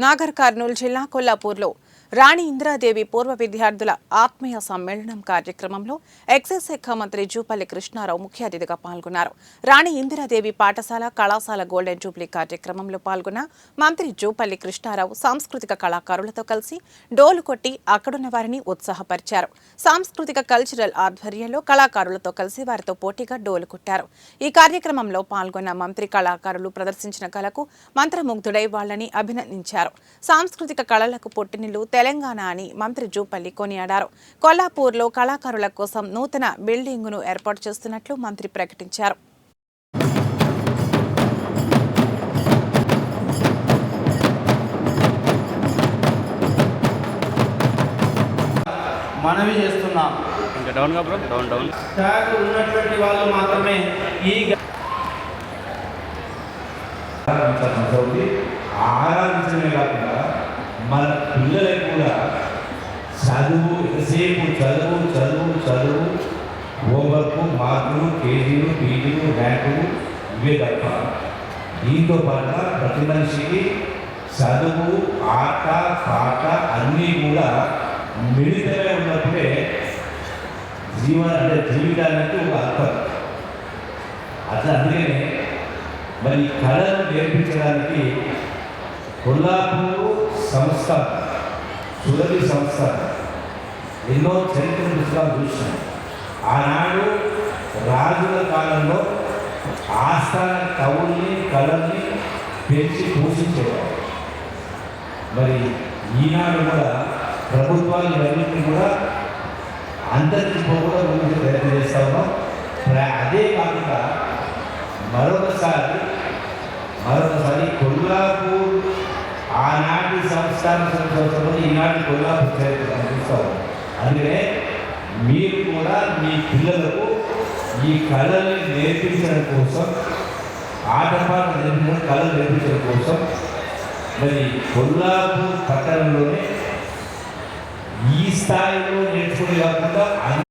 నాగర్ కర్నూలు జిల్లా కొల్లాపూర్లో రాణి ఇందిరాదేవి పూర్వ విద్యార్థుల ఆత్మీయ సమ్మేళనం కార్యక్రమంలో ఎక్సైజ్ శాఖ మంత్రి జూపల్లి కృష్ణారావు ముఖ్య అతిథిగా పాల్గొన్నారు. రాణి ఇందిరాదేవి పాఠశాల కళాశాల గోల్డెన్ జూబ్లీ కార్యక్రమంలో పాల్గొన్న మంత్రి జూపల్లి కృష్ణారావు సాంస్కృతిక కళాకారులతో కలిసి డోలు కొట్టి అక్కడున్న వారిని ఉత్సాహపరిచారు. సాంస్కృతిక కల్చరల్ ఆధ్వర్యంలో కళాకారులతో కలిసి వారితో పోటీగా డోలు కొట్టారు. ఈ కార్యక్రమంలో పాల్గొన్న మంత్రి కళాకారులు ప్రదర్శించిన కళకు మంత్రముగ్ధుడై వాళ్లని అభినందించారు. సాంస్కృతిక కళలకు పుట్టినిల్లు తెలంగాణ అని మంత్రి జూపల్లి కొనియాడారు. కొల్లాపూర్లో కళాకారుల కోసం నూతన బిల్డింగును ఏర్పాటు చేస్తున్నట్లు మంత్రి ప్రకటించారు. మనవి చేస్తున్నాం. ఉన్నటువంటి వాళ్ళు మాత్రమే ఈ ఆరాధించడమే కాకుండా మన పిల్లలకు కూడా చదువు ఎంతసేపు చదువు చదువు చదువు హోంవర్క్ మార్కులు కేజీలు పీజీలు ర్యాంకులు ఇవే తప్ప దీంతో పాటు ప్రతి మనిషికి చదువు ఆట పాట అన్నీ కూడా మిళితమే ఉన్నప్పుడే జీవితానికి ఒక అర్థం. అట్లా అందుకనే మరి కళను నేర్పించడానికి కొల్లాపూర్ సంస్థ సురభి సంస్థ ఎన్నో చరిత్ర పుస్తకాలు చూసినాం. ఆనాడు రాజుల కాలంలో ఆస్థాన కవుల్ని కళల్ని పెంచి పోషించేవారు. మరి ఈనాడు కూడా ప్రభుత్వాలు ఇవన్నింటినీ కూడా అంతరించిపోకుండా ముందుకు ప్రయత్నం చేస్తా ఉన్నాం. అదే కాకుండా మరొకసారి కొల్లాపూర్ ఆనాటి సంస్థాన సంవత్సరం ఈనాటి కొల్లాపూర్ చరిత్ర చూస్తాం. అందుకనే మీరు కూడా మీ పిల్లలకు ఈ కళల్ని నేర్పించడం కోసం ఆటపాటలు నేర్పించడం కళలు నేర్పించడం కోసం మరి కొల్లాపూర్ పట్టణంలోనే ఈ స్థాయిలో నేర్చుకునే కాకుండా